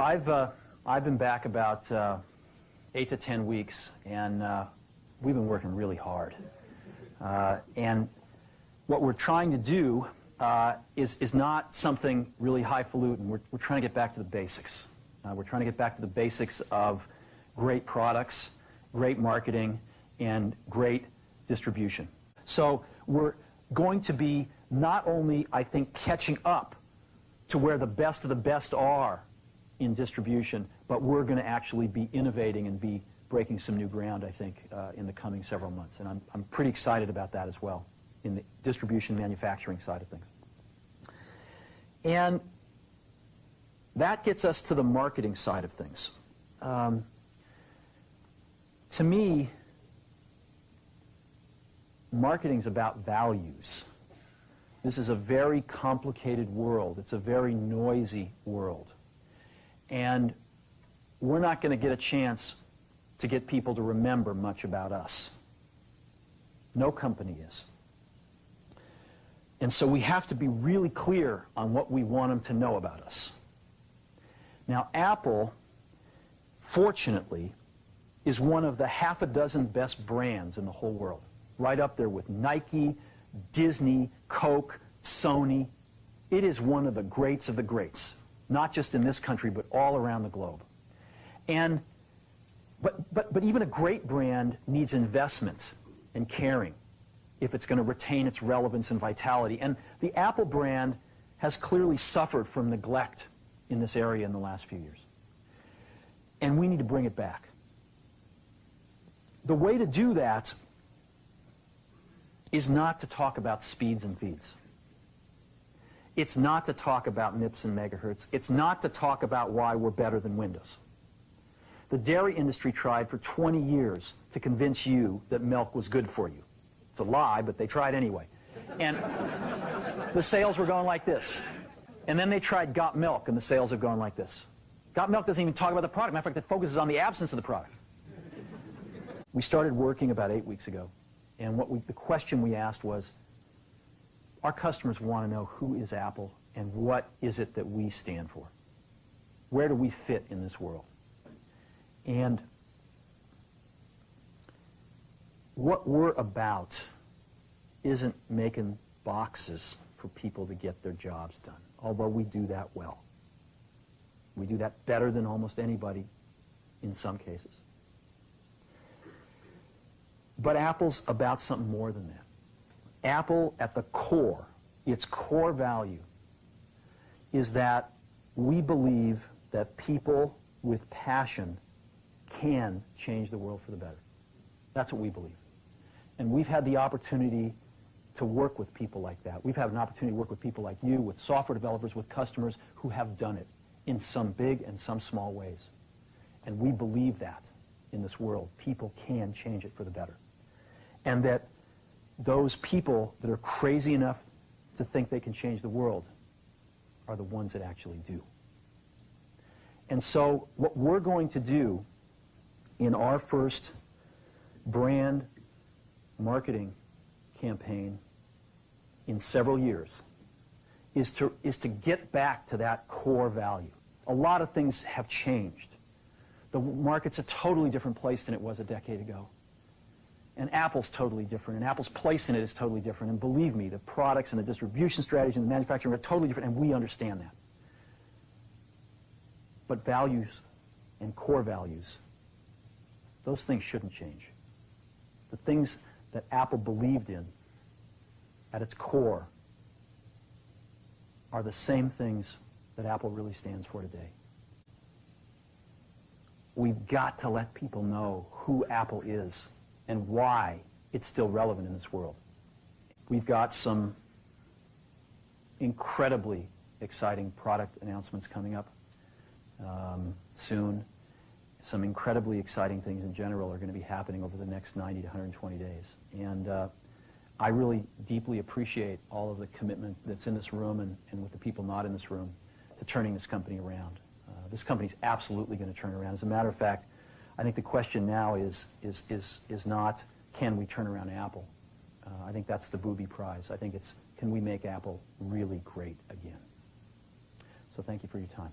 I've been back about 8 to 10 weeks, and we've been working really hard. And what we're trying to do is not something really highfalutin. We're trying to get back to the basics. We're trying to get back to the basics of great products, great marketing, and great distribution. So we're going to be not only, I think, catching up to where the best of the best are in distribution, but we're going to actually be innovating and be breaking some new ground, I think, in the coming several months. And I'm pretty excited about that as well, in the distribution manufacturing side of things. And that gets us to the marketing side of things. To me, marketing's about values. This is a very complicated world. It's a very noisy world. And we're not going to get a chance to get people to remember much about us. No company is. And so we have to be really clear on what we want them to know about us. Now, Apple, fortunately, is one of the half a dozen best brands in the whole world. Right up there with Nike, Disney, Coke, Sony. It is one of the greats of the greats, not just in this country, but all around the globe. And, but even a great brand needs investment and caring if it's going to retain its relevance and vitality. And the Apple brand has clearly suffered from neglect in this area in the last few years. And we need to bring it back. The way to do that is not to talk about speeds and feeds. It's not to talk about MIPS and megahertz. It's not to talk about why we're better than Windows. The dairy industry tried for 20 years to convince you that milk was good for you. It's a lie, but they tried anyway. And the sales were going like this. And then they tried Got Milk, and the sales have gone like this. Got Milk doesn't even talk about the product. Matter of fact, it focuses on the absence of the product. We started working about 8 weeks ago. And the question we asked was, our customers want to know who is Apple and what is it that we stand for? Where do we fit in this world? And what we're about isn't making boxes for people to get their jobs done, although we do that well. We do that better than almost anybody in some cases. But Apple's about something more than that. Apple, at the core, its core value, is that we believe that people with passion can change the world for the better. That's what we believe. And we've had the opportunity to work with people like that. We've had an opportunity to work with people like you, with software developers, with customers who have done it in some big and some small ways. And we believe that in this world, people can change it for the better. And that those people that are crazy enough to think they can change the world are the ones that actually do. And so what we're going to do in our first brand marketing campaign in several years is to get back to that core value. A lot of things have changed. The market's a totally different place than it was a decade ago. And Apple's totally different, and Apple's place in it is totally different. And believe me, the products and the distribution strategy and the manufacturing are totally different, and we understand that. But values and core values, those things shouldn't change. The things that Apple believed in at its core are the same things that Apple really stands for today. We've got to let people know who Apple is and why it's still relevant in this world. We've got some incredibly exciting product announcements coming up soon. Some incredibly exciting things in general are going to be happening over the next 90 to 120 days. And I really deeply appreciate all of the commitment that's in this room and with the people not in this room to turning this company around. This company's absolutely going to turn around. As a matter of fact, I think the question now is not, can we turn around Apple? I think that's the booby prize. I think it's, can we make Apple really great again? So thank you for your time.